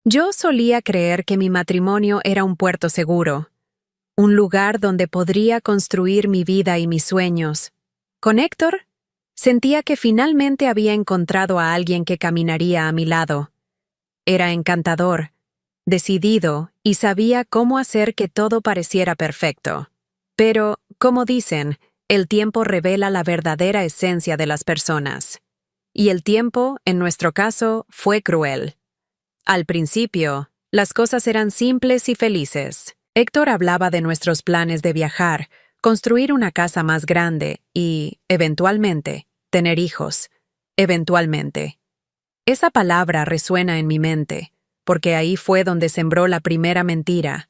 Yo solía creer que mi matrimonio era un puerto seguro, un lugar donde podría construir mi vida y mis sueños. Con Héctor, sentía que finalmente había encontrado a alguien que caminaría a mi lado. Era encantador, decidido y sabía cómo hacer que todo pareciera perfecto. Pero, como dicen, el tiempo revela la verdadera esencia de las personas. Y el tiempo, en nuestro caso, fue cruel. Al principio, las cosas eran simples y felices. Héctor hablaba de nuestros planes de viajar, construir una casa más grande y, eventualmente, tener hijos. Eventualmente. Esa palabra resuena en mi mente, porque ahí fue donde sembró la primera mentira.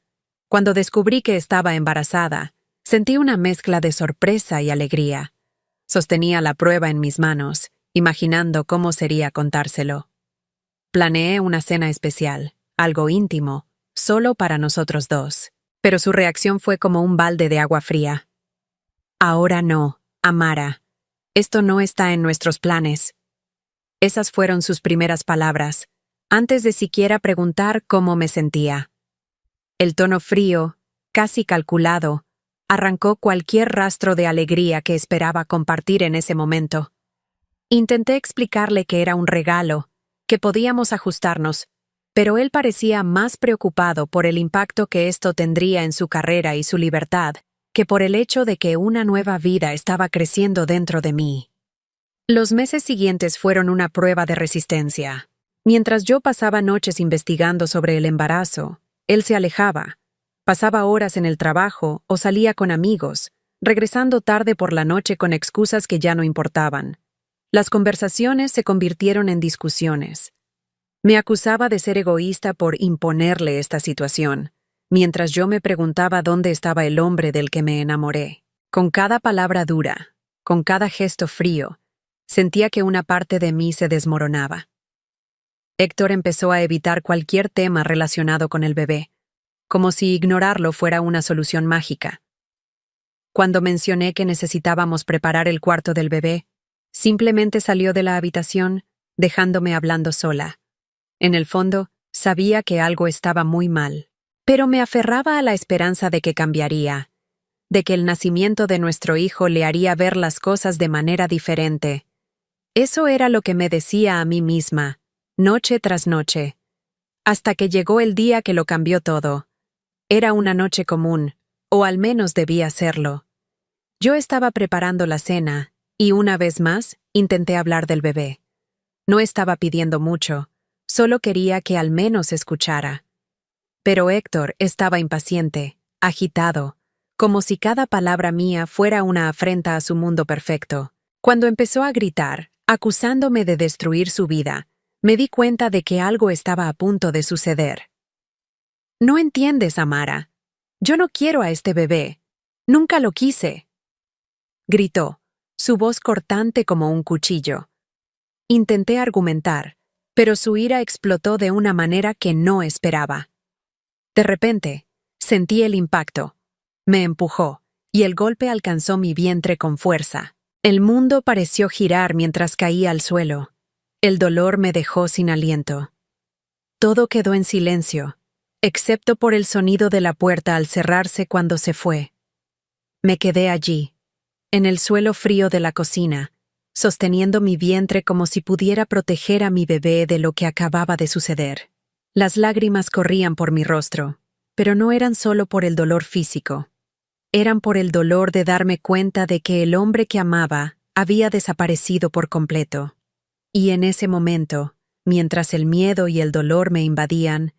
Cuando descubrí que estaba embarazada, sentí una mezcla de sorpresa y alegría. Sostenía la prueba en mis manos, imaginando cómo sería contárselo. Planeé una cena especial, algo íntimo, solo para nosotros dos, pero su reacción fue como un balde de agua fría. Ahora no, Amara. Esto no está en nuestros planes. Esas fueron sus primeras palabras, antes de siquiera preguntar cómo me sentía. El tono frío, casi calculado, arrancó cualquier rastro de alegría que esperaba compartir en ese momento. Intenté explicarle que era un regalo, que podíamos ajustarnos, pero él parecía más preocupado por el impacto que esto tendría en su carrera y su libertad, que por el hecho de que una nueva vida estaba creciendo dentro de mí. Los meses siguientes fueron una prueba de resistencia. Mientras yo pasaba noches investigando sobre el embarazo, él se alejaba. Pasaba horas en el trabajo o salía con amigos, regresando tarde por la noche con excusas que ya no importaban. Las conversaciones se convirtieron en discusiones. Me acusaba de ser egoísta por imponerle esta situación, mientras yo me preguntaba dónde estaba el hombre del que me enamoré. Con cada palabra dura, con cada gesto frío, sentía que una parte de mí se desmoronaba. Héctor empezó a evitar cualquier tema relacionado con el bebé, como si ignorarlo fuera una solución mágica. Cuando mencioné que necesitábamos preparar el cuarto del bebé, simplemente salió de la habitación, dejándome hablando sola. En el fondo, sabía que algo estaba muy mal, pero me aferraba a la esperanza de que cambiaría, de que el nacimiento de nuestro hijo le haría ver las cosas de manera diferente. Eso era lo que me decía a mí misma, noche tras noche, hasta que llegó el día que lo cambió todo. Era una noche común, o al menos debía serlo. Yo estaba preparando la cena, y una vez más, intenté hablar del bebé. No estaba pidiendo mucho, solo quería que al menos escuchara. Pero Héctor estaba impaciente, agitado, como si cada palabra mía fuera una afrenta a su mundo perfecto. Cuando empezó a gritar, acusándome de destruir su vida, me di cuenta de que algo estaba a punto de suceder. «No entiendes, Amara. Yo no quiero a este bebé. Nunca lo quise», gritó, su voz cortante como un cuchillo. Intenté argumentar, pero su ira explotó de una manera que no esperaba. De repente, sentí el impacto. Me empujó, y el golpe alcanzó mi vientre con fuerza. El mundo pareció girar mientras caía al suelo. El dolor me dejó sin aliento. Todo quedó en silencio, excepto por el sonido de la puerta al cerrarse cuando se fue. Me quedé allí, en el suelo frío de la cocina, sosteniendo mi vientre como si pudiera proteger a mi bebé de lo que acababa de suceder. Las lágrimas corrían por mi rostro, pero no eran solo por el dolor físico. Eran por el dolor de darme cuenta de que el hombre que amaba había desaparecido por completo. Y en ese momento, mientras el miedo y el dolor me invadían,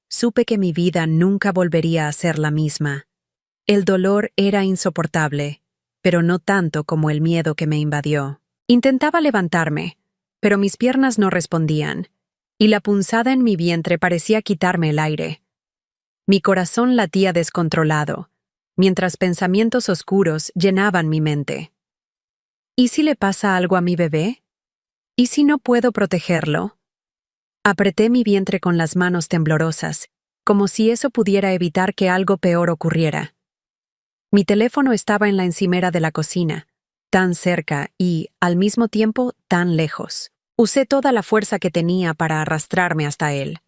supe que mi vida nunca volvería a ser la misma. El dolor era insoportable, pero no tanto como el miedo que me invadió. Intentaba levantarme, pero mis piernas no respondían, y la punzada en mi vientre parecía quitarme el aire. Mi corazón latía descontrolado, mientras pensamientos oscuros llenaban mi mente. ¿Y si le pasa algo a mi bebé? ¿Y si no puedo protegerlo? Apreté mi vientre con las manos temblorosas, como si eso pudiera evitar que algo peor ocurriera. Mi teléfono estaba en la encimera de la cocina, tan cerca y, al mismo tiempo, tan lejos. Usé toda la fuerza que tenía para arrastrarme hasta él.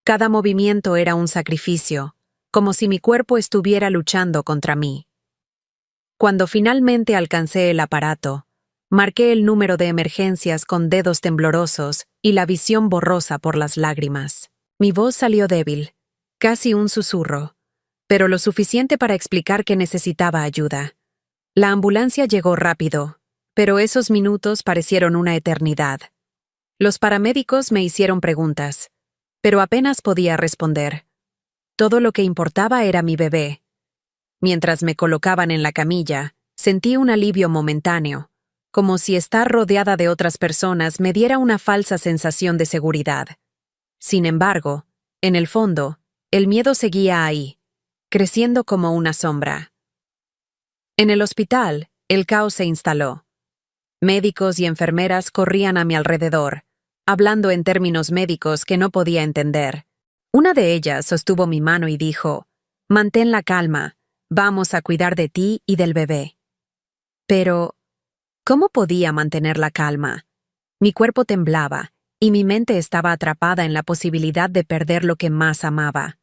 Cada movimiento era un sacrificio, como si mi cuerpo estuviera luchando contra mí. Cuando finalmente alcancé el aparato, marqué el número de emergencias con dedos temblorosos y la visión borrosa por las lágrimas. Mi voz salió débil, casi un susurro, pero lo suficiente para explicar que necesitaba ayuda. La ambulancia llegó rápido, pero esos minutos parecieron una eternidad. Los paramédicos me hicieron preguntas, pero apenas podía responder. Todo lo que importaba era mi bebé. Mientras me colocaban en la camilla, sentí un alivio momentáneo, como si estar rodeada de otras personas me diera una falsa sensación de seguridad. Sin embargo, en el fondo, el miedo seguía ahí, creciendo como una sombra. En el hospital, el caos se instaló. Médicos y enfermeras corrían a mi alrededor, hablando en términos médicos que no podía entender. Una de ellas sostuvo mi mano y dijo: «Mantén la calma, vamos a cuidar de ti y del bebé». Pero, ¿cómo podía mantener la calma? Mi cuerpo temblaba, y mi mente estaba atrapada en la posibilidad de perder lo que más amaba.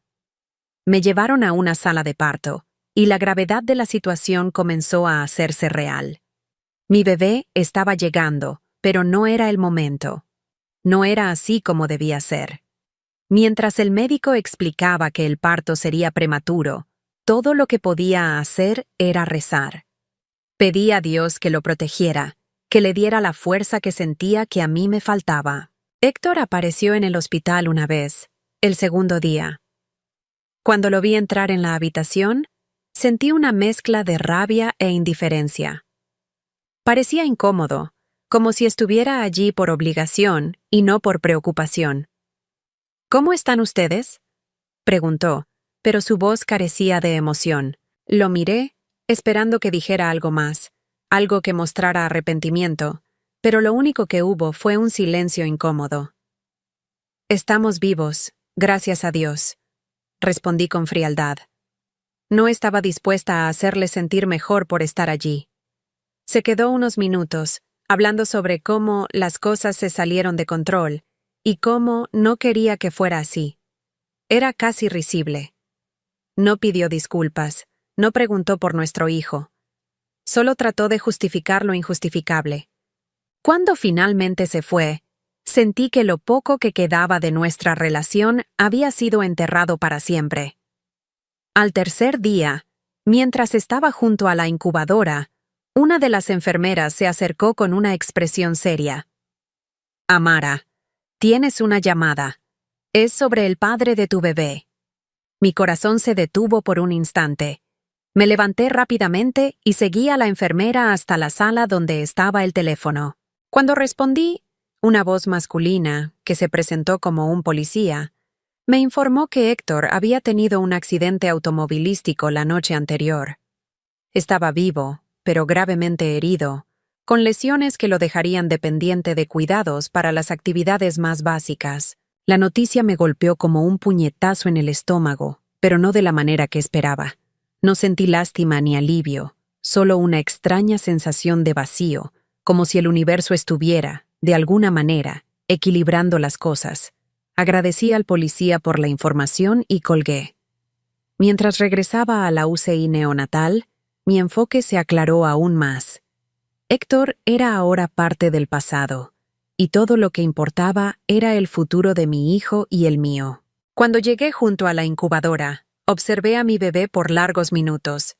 Me llevaron a una sala de parto, y la gravedad de la situación comenzó a hacerse real. Mi bebé estaba llegando, pero no era el momento. No era así como debía ser. Mientras el médico explicaba que el parto sería prematuro, todo lo que podía hacer era rezar. Pedí a Dios que lo protegiera, que le diera la fuerza que sentía que a mí me faltaba. Héctor apareció en el hospital una vez, el segundo día. Cuando lo vi entrar en la habitación, sentí una mezcla de rabia e indiferencia. Parecía incómodo, como si estuviera allí por obligación y no por preocupación. «¿Cómo están ustedes?», preguntó, pero su voz carecía de emoción. Lo miré, esperando que dijera algo más, algo que mostrara arrepentimiento, pero lo único que hubo fue un silencio incómodo. «Estamos vivos, gracias a Dios», respondí con frialdad. No estaba dispuesta a hacerle sentir mejor por estar allí. Se quedó unos minutos, hablando sobre cómo las cosas se salieron de control y cómo no quería que fuera así. Era casi risible. No pidió disculpas, no preguntó por nuestro hijo. Solo trató de justificar lo injustificable. Cuando finalmente se fue, sentí que lo poco que quedaba de nuestra relación había sido enterrado para siempre. Al tercer día, mientras estaba junto a la incubadora, una de las enfermeras se acercó con una expresión seria. «Amara, tienes una llamada. Es sobre el padre de tu bebé». Mi corazón se detuvo por un instante. Me levanté rápidamente y seguí a la enfermera hasta la sala donde estaba el teléfono. Cuando respondí, una voz masculina, que se presentó como un policía, me informó que Héctor había tenido un accidente automovilístico la noche anterior. Estaba vivo, pero gravemente herido, con lesiones que lo dejarían dependiente de cuidados para las actividades más básicas. La noticia me golpeó como un puñetazo en el estómago, pero no de la manera que esperaba. No sentí lástima ni alivio, solo una extraña sensación de vacío, como si el universo estuviera, de alguna manera, equilibrando las cosas. Agradecí al policía por la información y colgué. Mientras regresaba a la UCI neonatal, mi enfoque se aclaró aún más. Héctor era ahora parte del pasado, y todo lo que importaba era el futuro de mi hijo y el mío. Cuando llegué junto a la incubadora, observé a mi bebé por largos minutos.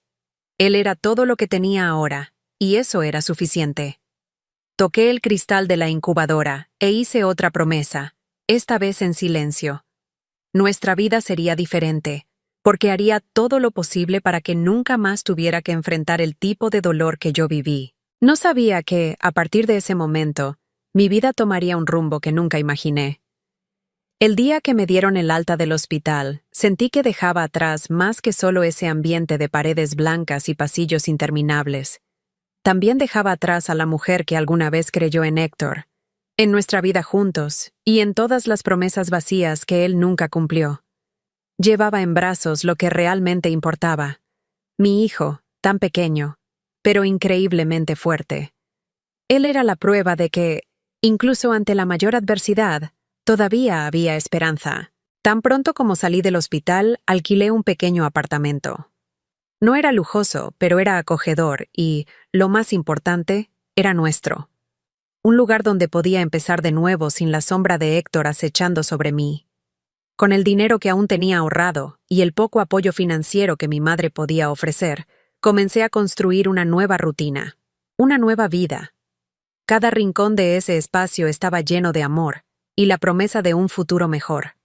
Él era todo lo que tenía ahora, y eso era suficiente. Toqué el cristal de la incubadora e hice otra promesa, esta vez en silencio. Nuestra vida sería diferente, porque haría todo lo posible para que nunca más tuviera que enfrentar el tipo de dolor que yo viví. No sabía que, a partir de ese momento, mi vida tomaría un rumbo que nunca imaginé. El día que me dieron el alta del hospital, sentí que dejaba atrás más que solo ese ambiente de paredes blancas y pasillos interminables. También dejaba atrás a la mujer que alguna vez creyó en Héctor, en nuestra vida juntos y en todas las promesas vacías que él nunca cumplió. Llevaba en brazos lo que realmente importaba. Mi hijo, tan pequeño, pero increíblemente fuerte. Él era la prueba de que, incluso ante la mayor adversidad, todavía había esperanza. Tan pronto como salí del hospital, alquilé un pequeño apartamento. No era lujoso, pero era acogedor y, lo más importante, era nuestro. Un lugar donde podía empezar de nuevo sin la sombra de Héctor acechando sobre mí. Con el dinero que aún tenía ahorrado y el poco apoyo financiero que mi madre podía ofrecer, comencé a construir una nueva rutina, una nueva vida. Cada rincón de ese espacio estaba lleno de amor y la promesa de un futuro mejor.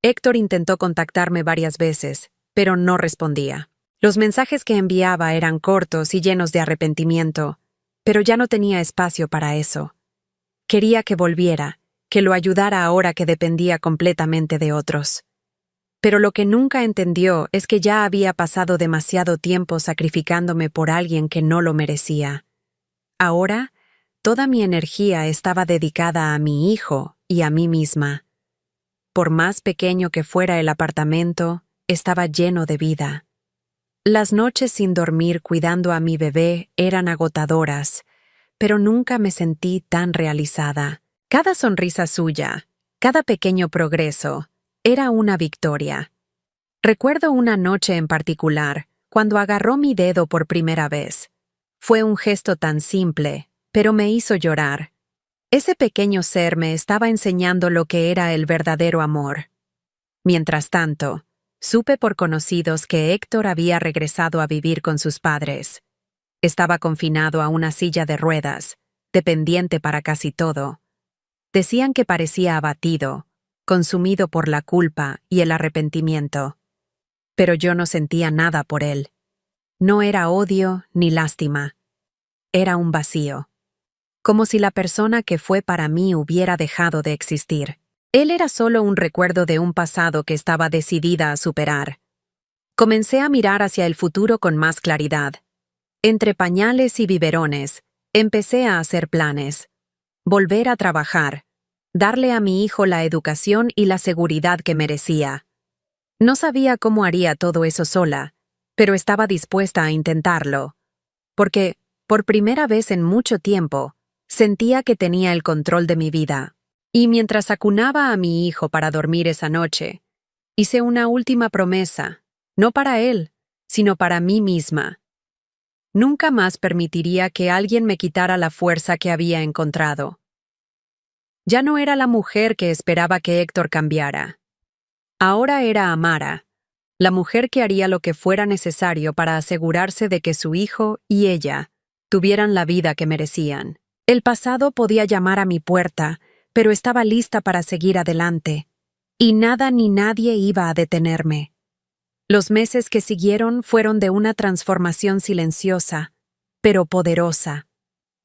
Héctor intentó contactarme varias veces, pero no respondía. Los mensajes que enviaba eran cortos y llenos de arrepentimiento, pero ya no tenía espacio para eso. Quería que volviera, que lo ayudara ahora que dependía completamente de otros. Pero lo que nunca entendió es que ya había pasado demasiado tiempo sacrificándome por alguien que no lo merecía. Ahora, toda mi energía estaba dedicada a mi hijo y a mí misma. Por más pequeño que fuera el apartamento, estaba lleno de vida. Las noches sin dormir cuidando a mi bebé eran agotadoras, pero nunca me sentí tan realizada. Cada sonrisa suya, cada pequeño progreso, era una victoria. Recuerdo una noche en particular, cuando agarró mi dedo por primera vez. Fue un gesto tan simple, pero me hizo llorar. Ese pequeño ser me estaba enseñando lo que era el verdadero amor. Mientras tanto, supe por conocidos que Héctor había regresado a vivir con sus padres. Estaba confinado a una silla de ruedas, dependiente para casi todo. Decían que parecía abatido, consumido por la culpa y el arrepentimiento. Pero yo no sentía nada por él. No era odio ni lástima. Era un vacío. Como si la persona que fue para mí hubiera dejado de existir. Él era solo un recuerdo de un pasado que estaba decidida a superar. Comencé a mirar hacia el futuro con más claridad. Entre pañales y biberones, empecé a hacer planes. Volver a trabajar. Darle a mi hijo la educación y la seguridad que merecía. No sabía cómo haría todo eso sola, pero estaba dispuesta a intentarlo. Porque, por primera vez en mucho tiempo, sentía que tenía el control de mi vida. Y mientras acunaba a mi hijo para dormir esa noche, hice una última promesa, no para él, sino para mí misma. Nunca más permitiría que alguien me quitara la fuerza que había encontrado. Ya no era la mujer que esperaba que Héctor cambiara. Ahora era Amara, la mujer que haría lo que fuera necesario para asegurarse de que su hijo y ella tuvieran la vida que merecían. El pasado podía llamar a mi puerta, pero estaba lista para seguir adelante, y nada ni nadie iba a detenerme. Los meses que siguieron fueron de una transformación silenciosa, pero poderosa.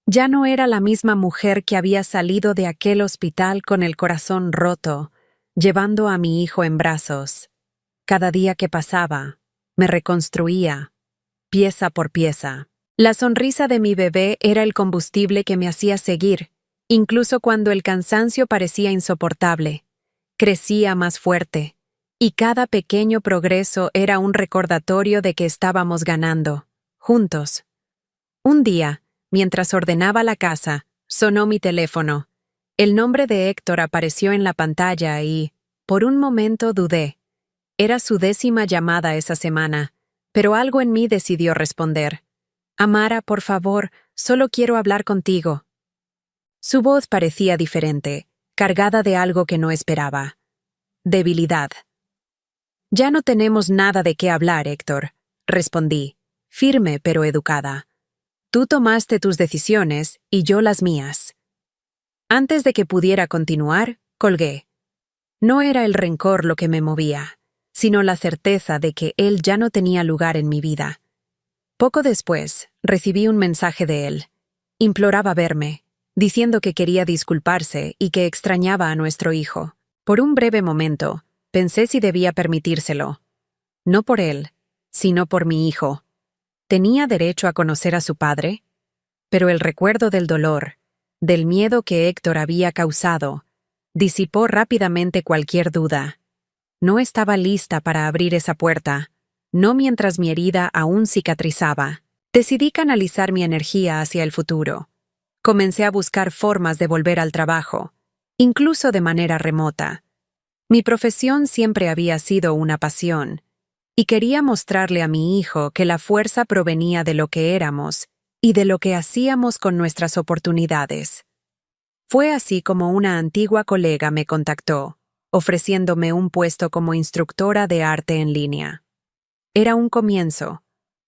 Ya no era la misma mujer que había salido de aquel hospital con el corazón roto, llevando a mi hijo en brazos. Cada día que pasaba, me reconstruía, pieza por pieza. La sonrisa de mi bebé era el combustible que me hacía seguir, incluso cuando el cansancio parecía insoportable. Crecía más fuerte, y cada pequeño progreso era un recordatorio de que estábamos ganando, juntos. Un día, mientras ordenaba la casa, sonó mi teléfono. El nombre de Héctor apareció en la pantalla y, por un momento, dudé. Era su 10ª llamada esa semana, pero algo en mí decidió responder. «Amara, por favor, solo quiero hablar contigo». Su voz parecía diferente, cargada de algo que no esperaba. Debilidad. «Ya no tenemos nada de qué hablar, Héctor», respondí, firme pero educada. «Tú tomaste tus decisiones y yo las mías». Antes de que pudiera continuar, colgué. No era el rencor lo que me movía, sino la certeza de que él ya no tenía lugar en mi vida. Poco después, recibí un mensaje de él. Imploraba verme, diciendo que quería disculparse y que extrañaba a nuestro hijo. Por un breve momento, pensé si debía permitírselo. No por él, sino por mi hijo. ¿Tenía derecho a conocer a su padre? Pero el recuerdo del dolor, del miedo que Héctor había causado, disipó rápidamente cualquier duda. No estaba lista para abrir esa puerta, no mientras mi herida aún cicatrizaba. Decidí canalizar mi energía hacia el futuro. Comencé a buscar formas de volver al trabajo, incluso de manera remota. Mi profesión siempre había sido una pasión, y quería mostrarle a mi hijo que la fuerza provenía de lo que éramos y de lo que hacíamos con nuestras oportunidades. Fue así como una antigua colega me contactó, ofreciéndome un puesto como instructora de arte en línea. Era un comienzo,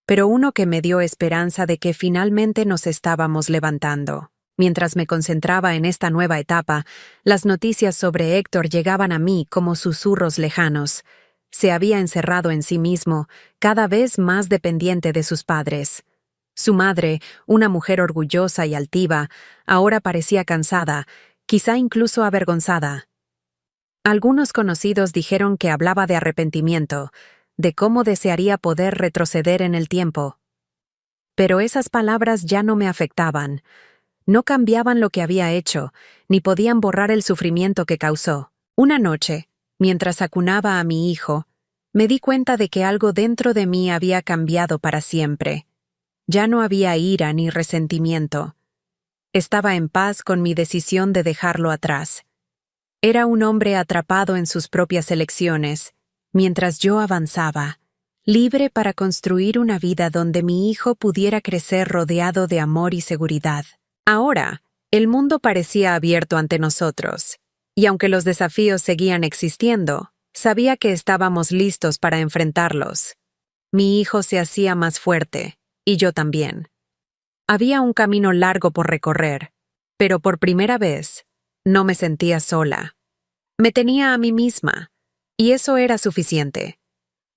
pero uno que me dio esperanza de que finalmente nos estábamos levantando. Mientras me concentraba en esta nueva etapa, las noticias sobre Héctor llegaban a mí como susurros lejanos. Se había encerrado en sí mismo, cada vez más dependiente de sus padres. Su madre, una mujer orgullosa y altiva, ahora parecía cansada, quizá incluso avergonzada. Algunos conocidos dijeron que hablaba de arrepentimiento, de cómo desearía poder retroceder en el tiempo. Pero esas palabras ya no me afectaban. No cambiaban lo que había hecho, ni podían borrar el sufrimiento que causó. Una noche, mientras acunaba a mi hijo, me di cuenta de que algo dentro de mí había cambiado para siempre. Ya no había ira ni resentimiento. Estaba en paz con mi decisión de dejarlo atrás. Era un hombre atrapado en sus propias elecciones, mientras yo avanzaba, libre para construir una vida donde mi hijo pudiera crecer rodeado de amor y seguridad. Ahora, el mundo parecía abierto ante nosotros, y aunque los desafíos seguían existiendo, sabía que estábamos listos para enfrentarlos. Mi hijo se hacía más fuerte, y yo también. Había un camino largo por recorrer, pero por primera vez, no me sentía sola. Me tenía a mí misma, y eso era suficiente.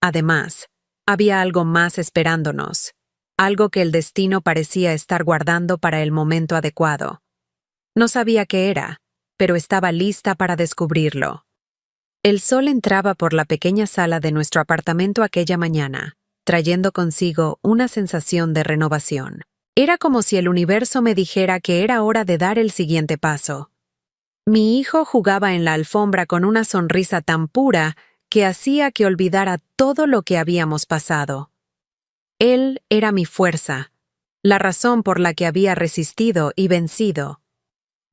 Además, había algo más esperándonos, algo que el destino parecía estar guardando para el momento adecuado. No sabía qué era, pero estaba lista para descubrirlo. El sol entraba por la pequeña sala de nuestro apartamento aquella mañana, trayendo consigo una sensación de renovación. Era como si el universo me dijera que era hora de dar el siguiente paso. Mi hijo jugaba en la alfombra con una sonrisa tan pura que hacía que olvidara todo lo que habíamos pasado. Él era mi fuerza, la razón por la que había resistido y vencido.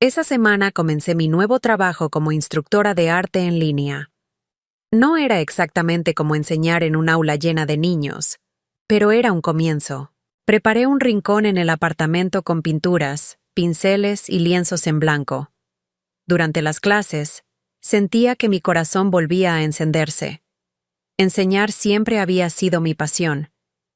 Esa semana comencé mi nuevo trabajo como instructora de arte en línea. No era exactamente como enseñar en un aula llena de niños, pero era un comienzo. Preparé un rincón en el apartamento con pinturas, pinceles y lienzos en blanco. Durante las clases, sentía que mi corazón volvía a encenderse. Enseñar siempre había sido mi pasión,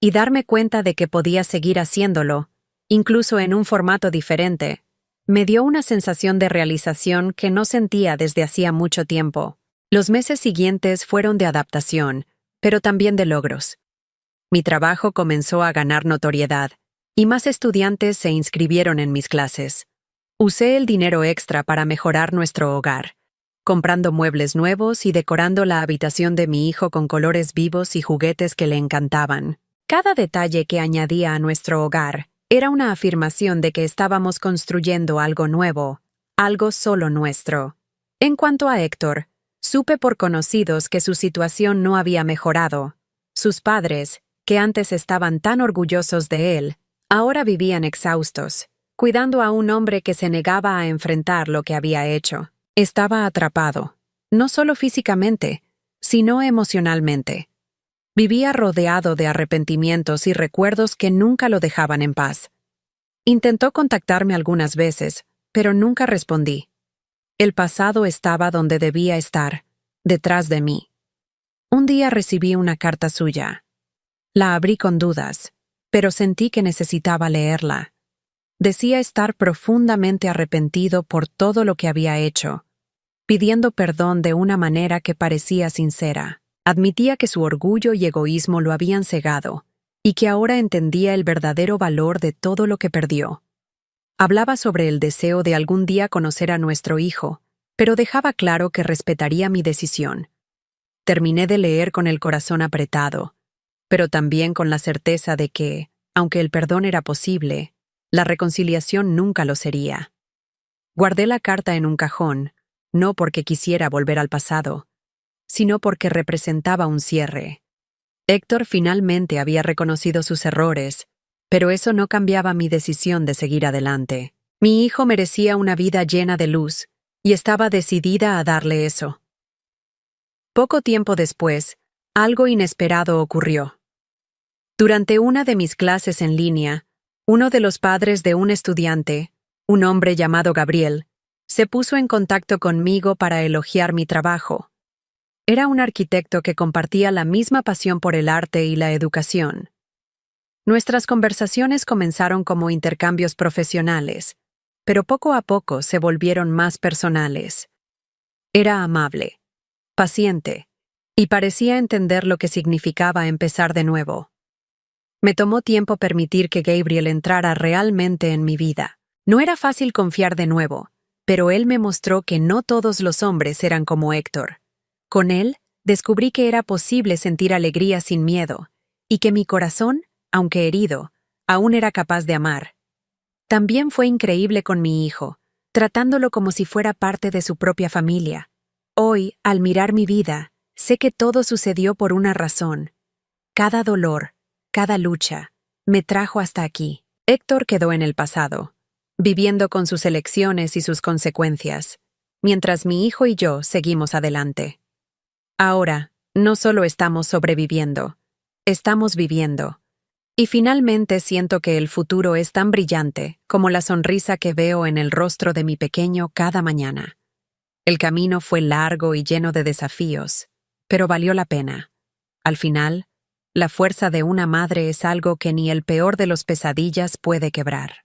y darme cuenta de que podía seguir haciéndolo, incluso en un formato diferente, me dio una sensación de realización que no sentía desde hacía mucho tiempo. Los meses siguientes fueron de adaptación, pero también de logros. Mi trabajo comenzó a ganar notoriedad, y más estudiantes se inscribieron en mis clases. Usé el dinero extra para mejorar nuestro hogar, comprando muebles nuevos y decorando la habitación de mi hijo con colores vivos y juguetes que le encantaban. Cada detalle que añadía a nuestro hogar era una afirmación de que estábamos construyendo algo nuevo, algo solo nuestro. En cuanto a Héctor, supe por conocidos que su situación no había mejorado. Sus padres, que antes estaban tan orgullosos de él, ahora vivían exhaustos, cuidando a un hombre que se negaba a enfrentar lo que había hecho. Estaba atrapado, no solo físicamente, sino emocionalmente. Vivía rodeado de arrepentimientos y recuerdos que nunca lo dejaban en paz. Intentó contactarme algunas veces, pero nunca respondí. El pasado estaba donde debía estar, detrás de mí. Un día recibí una carta suya. La abrí con dudas, pero sentí que necesitaba leerla. Decía estar profundamente arrepentido por todo lo que había hecho, pidiendo perdón de una manera que parecía sincera. Admitía que su orgullo y egoísmo lo habían cegado, y que ahora entendía el verdadero valor de todo lo que perdió. Hablaba sobre el deseo de algún día conocer a nuestro hijo, pero dejaba claro que respetaría mi decisión. Terminé de leer con el corazón apretado, pero también con la certeza de que, aunque el perdón era posible, la reconciliación nunca lo sería. Guardé la carta en un cajón, no porque quisiera volver al pasado, sino porque representaba un cierre. Héctor finalmente había reconocido sus errores, pero eso no cambiaba mi decisión de seguir adelante. Mi hijo merecía una vida llena de luz, y estaba decidida a darle eso. Poco tiempo después, algo inesperado ocurrió. Durante una de mis clases en línea, uno de los padres de un estudiante, un hombre llamado Gabriel, se puso en contacto conmigo para elogiar mi trabajo. Era un arquitecto que compartía la misma pasión por el arte y la educación. Nuestras conversaciones comenzaron como intercambios profesionales, pero poco a poco se volvieron más personales. Era amable, paciente, y parecía entender lo que significaba empezar de nuevo. Me tomó tiempo permitir que Gabriel entrara realmente en mi vida. No era fácil confiar de nuevo, pero él me mostró que no todos los hombres eran como Héctor. Con él, descubrí que era posible sentir alegría sin miedo, y que mi corazón, aunque herido, aún era capaz de amar. También fue increíble con mi hijo, tratándolo como si fuera parte de su propia familia. Hoy, al mirar mi vida, sé que todo sucedió por una razón. Cada dolor, cada lucha, me trajo hasta aquí. Héctor quedó en el pasado, viviendo con sus elecciones y sus consecuencias, mientras mi hijo y yo seguimos adelante. Ahora, no solo estamos sobreviviendo, estamos viviendo. Y finalmente siento que el futuro es tan brillante como la sonrisa que veo en el rostro de mi pequeño cada mañana. El camino fue largo y lleno de desafíos, pero valió la pena. Al final, la fuerza de una madre es algo que ni el peor de los pesadillas puede quebrar.